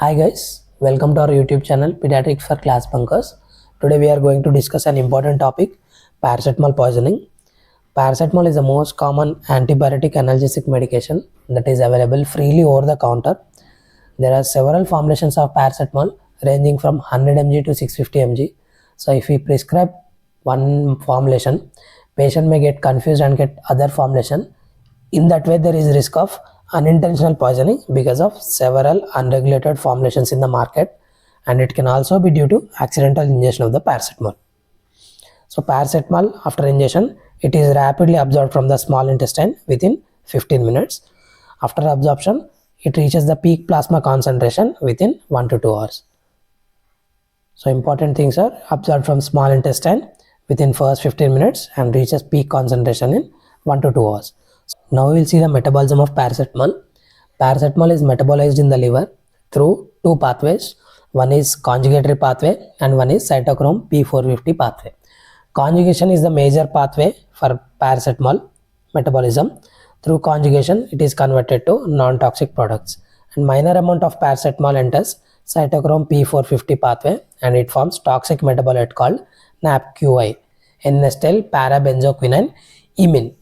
Hi guys, welcome to our YouTube channel Pediatrics for Class Bunkers. Today we are going to discuss an important topic, paracetamol poisoning. Paracetamol is the most common antibiotic analgesic medication that is available freely over the counter. There are several formulations of paracetamol ranging from 100 mg to 650 mg. So if we prescribe one formulation, patient may get confused and get other formulation. In that way, there is risk of unintentional poisoning because of several unregulated formulations in the market, and it can also be due to accidental ingestion of the paracetamol. So paracetamol, after ingestion, it is rapidly absorbed from the small intestine within 15 minutes. After absorption, it reaches the peak plasma concentration within 1 to 2 hours. So important things are absorbed from small intestine within first 15 minutes and reaches peak concentration in 1 to 2 hours. Now we will see the metabolism of paracetamol. Paracetamol is metabolized in the liver through two pathways. One is conjugatory pathway and one is cytochrome P450 pathway. Conjugation is the major pathway for paracetamol metabolism. Through conjugation, it is converted to non-toxic products. And minor amount of paracetamol enters cytochrome P450 pathway and it forms toxic metabolite called NAPQI, N-acetyl parabenzoquinone imine.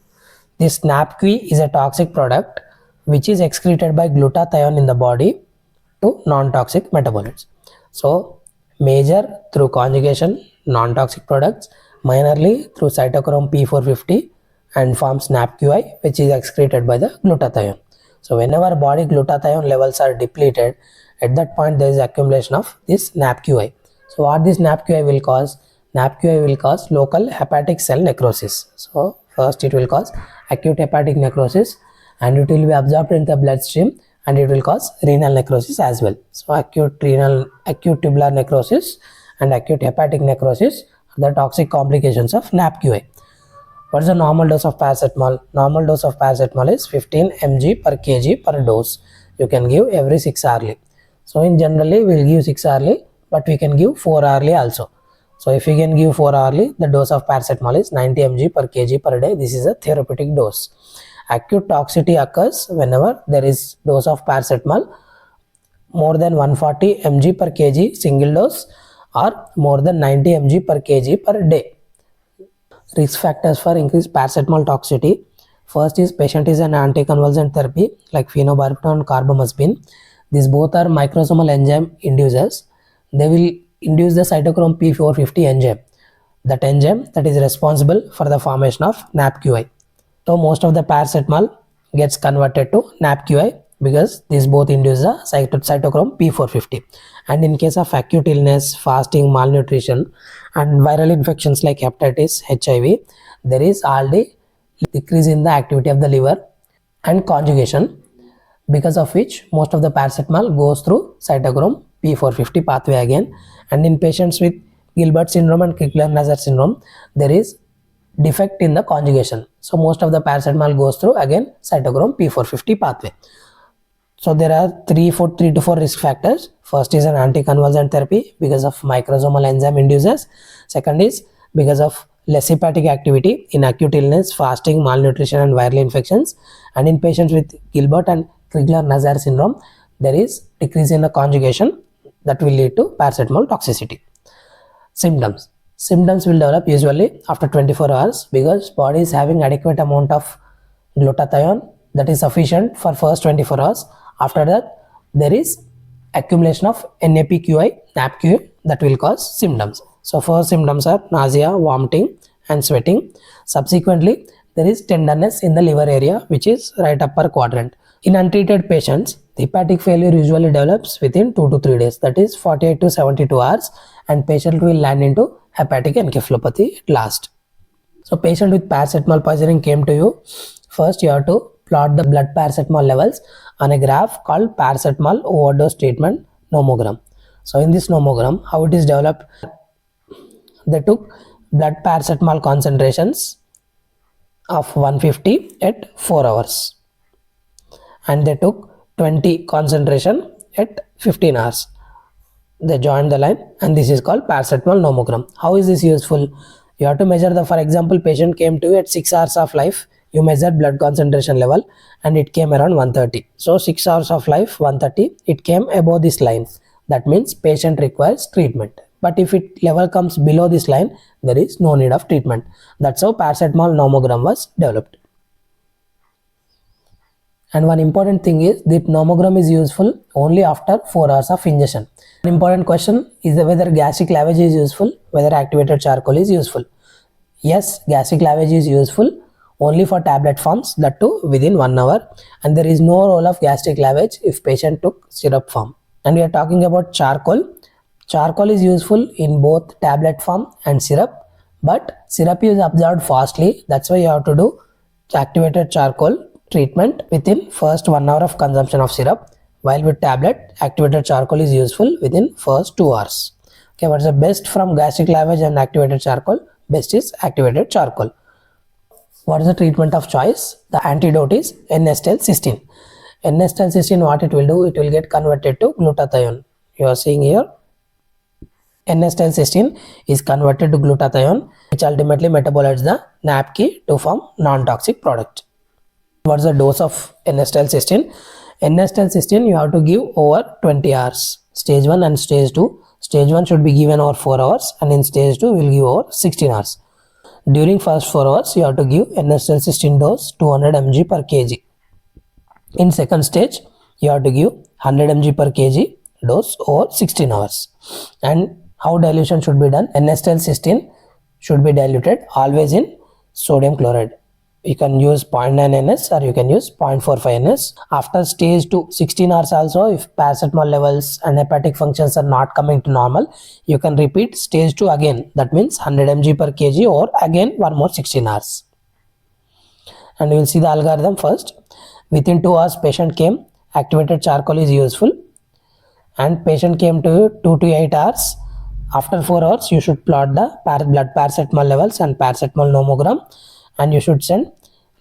This NAPQI is a toxic product which is excreted by glutathione in the body to non-toxic metabolites. So major through conjugation non-toxic products, minorly through cytochrome P450 and forms NAPQI which is excreted by the glutathione. So whenever body glutathione levels are depleted, at that point there is accumulation of this NAPQI. So what this NAPQI will cause? NAPQI will cause local hepatic cell necrosis. So first it will cause acute hepatic necrosis and it will be absorbed in the bloodstream and it will cause renal necrosis as well. So acute tubular necrosis and acute hepatic necrosis are the toxic complications of NAPQI. What is the normal dose of paracetamol? Normal dose of paracetamol is 15 mg per kg per dose. You can give every 6 hourly. So in generally we will give 6 hourly, but we can give 4 hourly also. So if we can give 4 hourly, the dose of paracetamol is 90 mg per kg per day. This is a therapeutic dose. Acute toxicity occurs whenever there is dose of paracetamol more than 140 mg per kg single dose or more than 90 mg per kg per day. Risk factors for increased paracetamol toxicity. First is patient is an anticonvulsant therapy like phenobarbital and carbamazepine. These both are microsomal enzyme inducers. They will induce the cytochrome P450 enzyme. That enzyme that is responsible for the formation of NAPQI. So most of the paracetamol gets converted to NAPQI because these both induce the cytochrome P450. And in case of acute illness, fasting, malnutrition and viral infections like hepatitis, HIV, there is already decrease in the activity of the liver and conjugation, because of which most of the paracetamol goes through cytochrome P450 pathway again. And in patients with Gilbert syndrome and Crigler-Najjar syndrome, there is defect in the conjugation. So most of the paracetamol goes through again cytochrome P450 pathway. So there are 3 to 4 risk factors. First is an anticonvulsant therapy because of microsomal enzyme inducers. Second is because of less hepatic activity in acute illness, fasting, malnutrition and viral infections. And in patients with Gilbert and Crigler-Najjar syndrome, there is decrease in the conjugation that will lead to paracetamol toxicity. Symptoms. Symptoms will develop usually after 24 hours because body is having adequate amount of glutathione that is sufficient for first 24 hours. After that, there is accumulation of NAPQI that will cause symptoms. So first symptoms are nausea, vomiting and sweating. Subsequently, there is tenderness in the liver area which is right upper quadrant. In untreated patients, the hepatic failure usually develops within 2 to 3 days, that is 48 to 72 hours, and patient will land into hepatic encephalopathy at last. So patient with paracetamol poisoning came to you. First you have to plot the blood paracetamol levels on a graph called paracetamol overdose treatment nomogram. So in this nomogram, how it is developed, they took blood paracetamol concentrations of 150 at 4 hours and they took 20 concentration at 15 hours. They joined the line and this is called paracetamol nomogram. How is this useful? You have to measure the, for example, patient came to you at 6 hours of life you measured blood concentration level and it came around 130. So 6 hours of life 130, it came above this line. That means patient requires treatment. But if it level comes below this line, there is no need of treatment. That's how paracetamol nomogram was developed. And one important thing is that nomogram is useful only after 4 hours of ingestion. An important question is whether gastric lavage is useful, whether activated charcoal is useful. Yes, gastric lavage is useful only for tablet forms, that too within 1 hour, and there is no role of gastric lavage if patient took syrup form. And we are talking about charcoal. Charcoal is useful in both tablet form and syrup, but syrup is absorbed fastly. That's why you have to do activated charcoal treatment within first 1 hour of consumption of syrup, while with tablet activated charcoal is useful within first 2 hours. Okay, what's the best from gastric lavage and activated charcoal? Best is activated charcoal. What is the treatment of choice? The antidote is N-acetylcysteine. N-acetylcysteine, what it will do? It will get converted to glutathione. You are seeing here, N-acetylcysteine is converted to glutathione, which ultimately metabolites the NAPQI to form non-toxic product. What is the dose of N-acetylcysteine? N-acetylcysteine you have to give over 20 hours. Stage 1 and stage 2. Stage 1 should be given over 4 hours, and in stage 2 we will give over 16 hours. During first 4 hours, you have to give N-acetylcysteine dose 200 mg per kg. In second stage, you have to give 100 mg per kg dose over 16 hours. And how dilution should be done? N-acetylcysteine should be diluted always in sodium chloride. You can use 0.9 NS or you can use 0.45 NS. After stage 2, 16 hours also, if paracetamol levels and hepatic functions are not coming to normal, you can repeat stage 2 again. That means 100 mg per kg or again one more 16 hours. And we will see the algorithm first. Within 2 hours, patient came. Activated charcoal is useful. And patient came to 2 to 8 hours. After 4 hours, you should plot the blood paracetamol levels and paracetamol nomogram. And you should send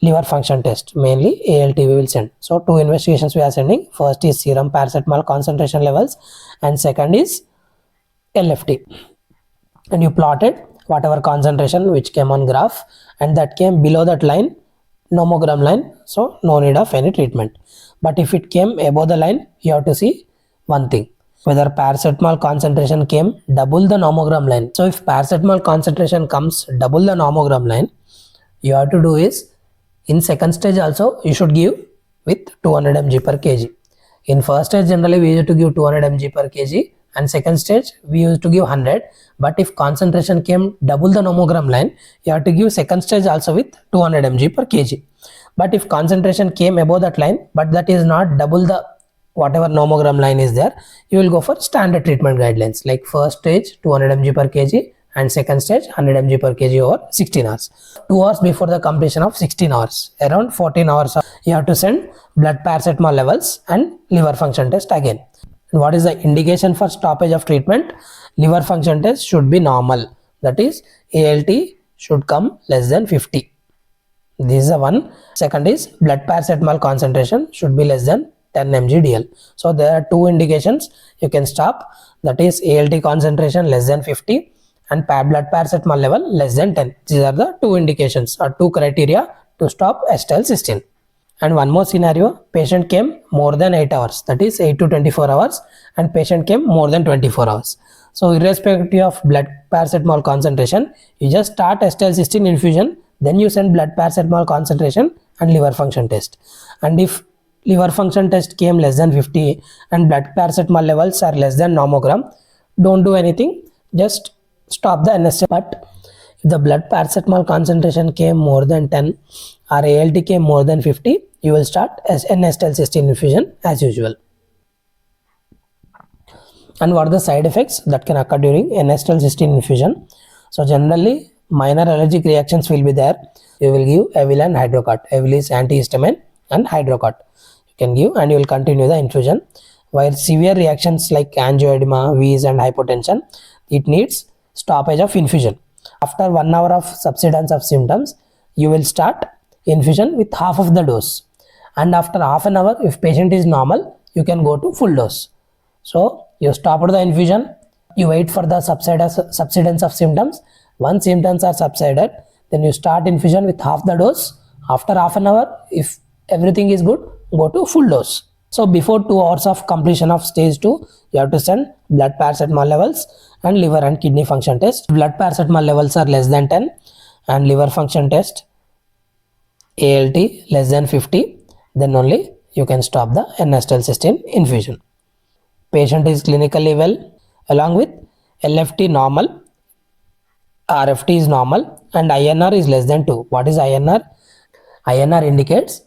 liver function test, mainly ALT we will send. So 2 investigations we are sending. First is serum paracetamol concentration levels and second is LFT. And you plotted whatever concentration which came on graph, and that came below that line, nomogram line, so no need of any treatment. But if it came above the line, you have to see one thing, whether paracetamol concentration came double the nomogram line. So if paracetamol concentration comes double the nomogram line, you have to do is, in second stage also you should give with 200 mg per kg. In first stage generally we used to give 200 mg per kg, and second stage we used to give 100. But if concentration came double the nomogram line, you have to give second stage also with 200 mg per kg. But if concentration came above that line, but that is not double the whatever nomogram line is there, you will go for standard treatment guidelines, like first stage 200 mg per kg and second stage 100 mg per kg over 16 hours. 2 hours before the completion of 16 hours, around 14 hours, you have to send blood paracetamol levels and liver function test again. And what is the indication for stoppage of treatment? Liver function test should be normal, that is ALT should come less than 50. This is the one. Second is blood paracetamol concentration should be less than 10 mg/dl. So there are 2 indications you can stop, that is ALT concentration less than 50 and blood paracetamol level less than 10. These are the 2 indications or 2 criteria to stop acetylcysteine. And one more scenario, patient came more than 8 hours, that is 8 to 24 hours, and patient came more than 24 hours. So irrespective of blood paracetamol concentration, you just start acetylcysteine infusion, then you send blood paracetamol concentration and liver function test. And if liver function test came less than 50 and blood paracetamol levels are less than nomogram, don't do anything, just stop the NSA. But if the blood paracetamol concentration came more than 10 or ALT came more than 50, you will start N-acetylcysteine infusion as usual. And what are the side effects that can occur during N-acetylcysteine infusion? So generally minor allergic reactions will be there. You will give Avil and Hydrocort. Avil is antihistamine and Hydrocort you can give, and you will continue the infusion. While severe reactions like angioedema, wheeze and hypotension, it needs stoppage of infusion. After 1 hour of subsidence of symptoms, you will start infusion with half of the dose, and after half an hour, if patient is normal, you can go to full dose. So you stop the infusion, you wait for the subsidence of symptoms. Once symptoms are subsided, then you start infusion with half the dose After half an hour, if everything is good, go to full dose. So before 2 hours of completion of stage 2, you have to send blood paracetamol levels and liver and kidney function test. Blood paracetamol levels are less than 10 and liver function test ALT less than 50, then only you can stop the N-acetylcysteine infusion. Patient is clinically well along with LFT normal, RFT is normal and INR is less than 2. What is INR? INR indicates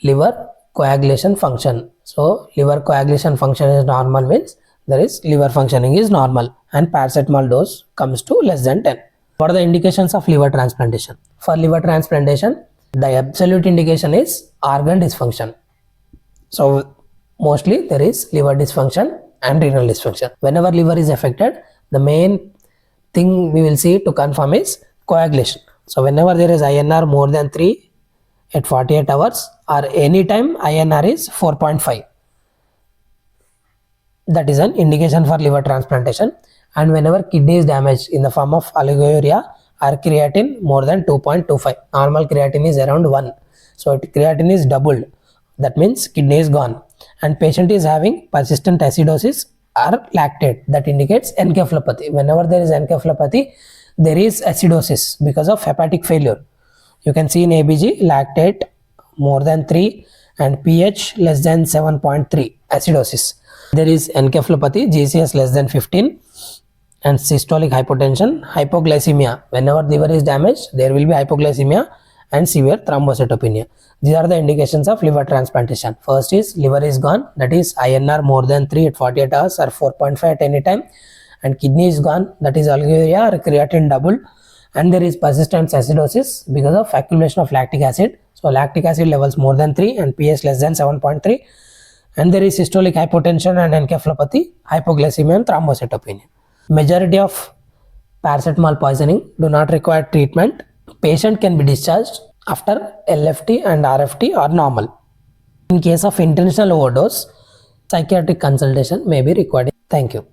liver coagulation function. So liver coagulation function is normal means there is liver functioning is normal and paracetamol dose comes to less than 10. What are the indications of liver transplantation? For liver transplantation, the absolute indication is organ dysfunction. So mostly there is liver dysfunction and renal dysfunction. Whenever liver is affected, the main thing we will see to confirm is coagulation. So whenever there is INR more than 3 at 48 hours or any time INR is 4.5, that is an indication for liver transplantation. And whenever kidney is damaged in the form of oliguria or creatine more than 2.25, normal creatine is around 1, so creatine is doubled, that means kidney is gone, and patient is having persistent acidosis or lactate, that indicates encephalopathy. Whenever there is encephalopathy, there is acidosis because of hepatic failure. You can see in ABG lactate more than 3 and pH less than 7.3, acidosis. There is encephalopathy, GCS less than 15 and systolic hypotension, hypoglycemia. Whenever liver is damaged, there will be hypoglycemia and severe thrombocytopenia. These are the indications of liver transplantation. First is liver is gone, that is INR more than 3 at 48 hours or 4.5 at any time, and kidney is gone, that is oliguria or creatine double, and there is persistent acidosis because of accumulation of lactic acid. So lactic acid levels more than 3 and pH less than 7.3, and there is systolic hypotension and encephalopathy, hypoglycemia and thrombocytopenia. Majority of paracetamol poisoning do not require treatment. Patient can be discharged after LFT and RFT are normal. In case of intentional overdose, psychiatric consultation may be required. Thank you.